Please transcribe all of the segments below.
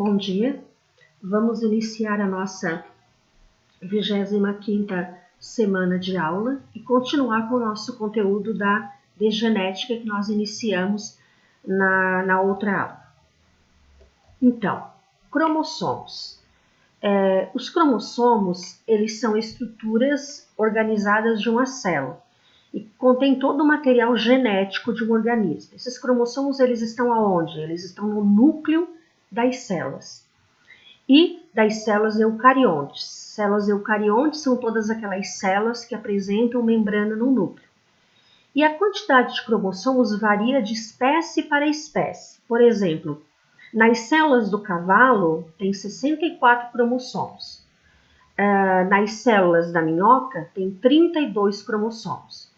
Bom dia, vamos iniciar a nossa 25ª semana de aula e continuar com o nosso conteúdo de genética que nós iniciamos na outra aula. Então, cromossomos. Os cromossomos, eles são estruturas organizadas de uma célula e contém todo o material genético de um organismo. Esses cromossomos, eles estão aonde? Eles estão no núcleo das células e das células eucariontes. Células eucariontes são todas aquelas células que apresentam membrana no núcleo. E a quantidade de cromossomos varia de espécie para espécie. Por exemplo, nas células do cavalo tem 64 cromossomos. Nas células da minhoca tem 32 cromossomos.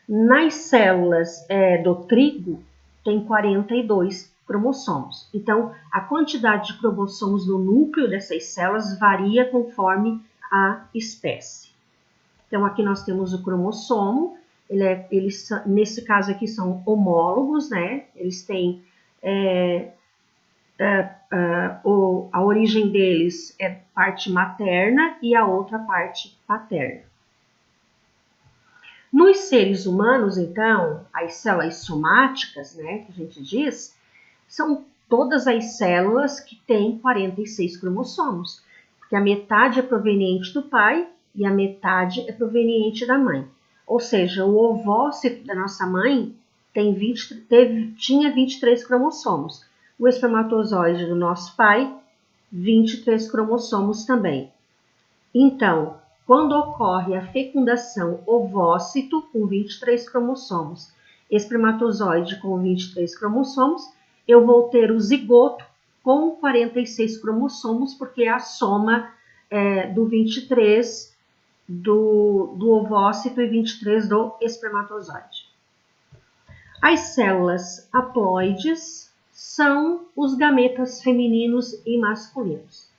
Nas células do trigo tem 42 cromossomos. Então, a quantidade de cromossomos no núcleo dessas células varia conforme a espécie. Então, aqui nós temos o cromossomo. Eles nesse caso aqui são homólogos, né? Eles têm a origem deles é parte materna e a outra parte paterna. Nos seres humanos, então, as células somáticas, né, que a gente diz, são todas as células que têm 46 cromossomos, porque a metade é proveniente do pai e a metade é proveniente da mãe. Ou seja, o ovócito da nossa mãe tinha 23 cromossomos. O espermatozoide do nosso pai, 23 cromossomos também. Então, quando ocorre a fecundação ovócito com 23 cromossomos, espermatozoide com 23 cromossomos, eu vou ter o zigoto com 46 cromossomos, porque é a soma do 23 do ovócito e 23 do espermatozoide. As células haploides são os gametas femininos e masculinos.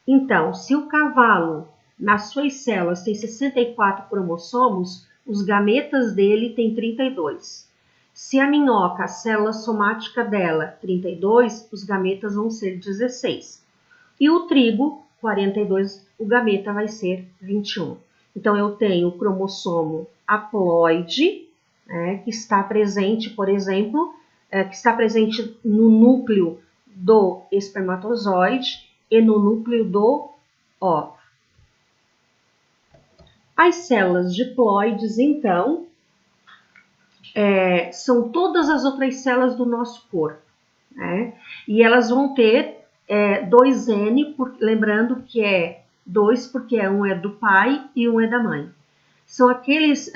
Então, se o cavalo, nas suas células, tem 64 cromossomos, os gametas dele têm 32. Se a minhoca, a célula somática dela, 32, os gametas vão ser 16. E o trigo, 42, o gameta vai ser 21. Então, eu tenho o cromossomo haploide, que está presente, por exemplo, que está presente no núcleo do espermatozoide e no núcleo do óvulo. As células diploides, então, são todas as outras células do nosso corpo, né? E elas vão ter 2N, lembrando que é 2 porque um é do pai e um é da mãe. São aqueles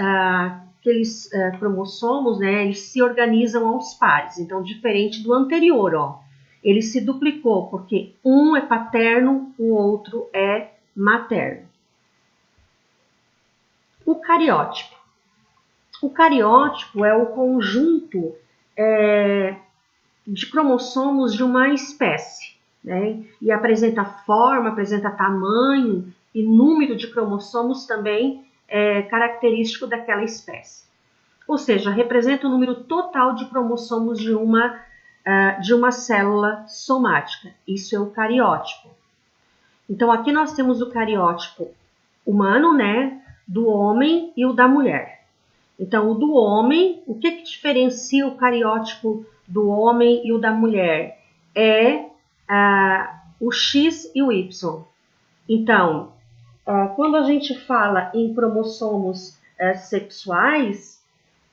cromossomos, né? Eles se organizam aos pares, então diferente do anterior, ó. Ele se duplicou porque um é paterno, o outro é materno. O cariótipo. O cariótipo é o conjunto de cromossomos de uma espécie, né? E apresenta forma, apresenta tamanho e número de cromossomos também característico daquela espécie. Ou seja, representa o número total de cromossomos de uma célula somática. Isso é o cariótipo. Então, aqui nós temos o cariótipo humano, né? Do homem e o da mulher. Então, o do homem, o que diferencia o cariótipo do homem e o da mulher? É o X e o Y. Então, quando a gente fala em cromossomos sexuais,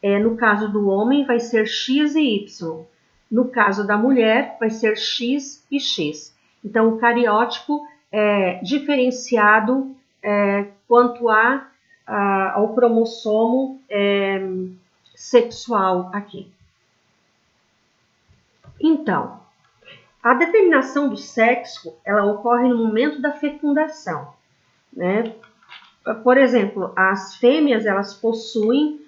no caso do homem vai ser X e Y. No caso da mulher vai ser X e X. Então, o cariótipo é diferenciado quanto ao cromossomo sexual aqui. Então, a determinação do sexo, ela ocorre no momento da fecundação, né? Por exemplo, as fêmeas, elas possuem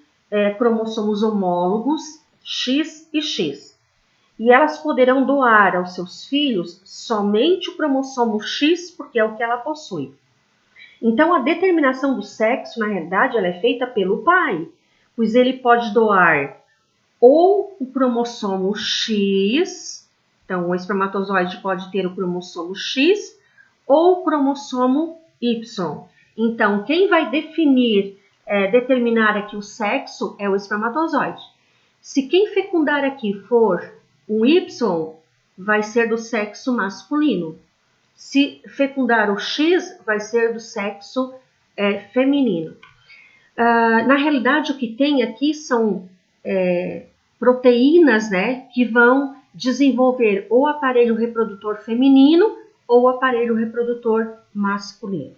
cromossomos homólogos X e X. E elas poderão doar aos seus filhos somente o cromossomo X, porque é o que ela possui. Então, a determinação do sexo, na realidade, ela é feita pelo pai, pois ele pode doar ou o cromossomo X Então, o espermatozoide pode ter o cromossomo X ou o cromossomo Y. Então, quem vai determinar aqui o sexo é o espermatozoide. Se quem fecundar aqui for um Y, vai ser do sexo masculino. Se fecundar o X, vai ser do sexo feminino. Na realidade, o que tem aqui são proteínas, né, que vão desenvolver ou aparelho reprodutor feminino ou aparelho reprodutor masculino.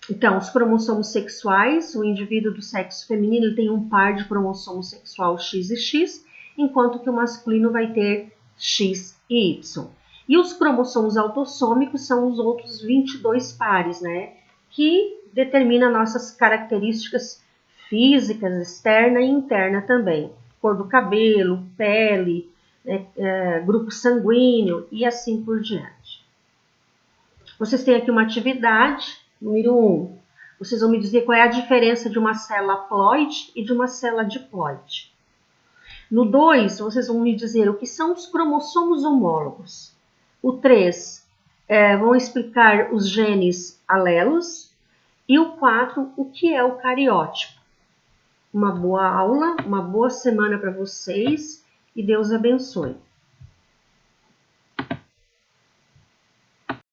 Então, os cromossomos sexuais, o indivíduo do sexo feminino ele tem um par de cromossomo sexual X e X, enquanto que o masculino vai ter X e Y. E os cromossomos autossômicos são os outros 22 pares, né, que determinam nossas características físicas, externa e interna também. Cor do cabelo, pele, grupo sanguíneo e assim por diante. Vocês têm aqui uma atividade, número 1. Vocês vão me dizer qual é a diferença de uma célula haploide e de uma célula diploide. No 2, vocês vão me dizer o que são os cromossomos homólogos. O 3, vão explicar os genes alelos. E o 4, o que é o cariótipo. Uma boa aula, uma boa semana para vocês e Deus abençoe.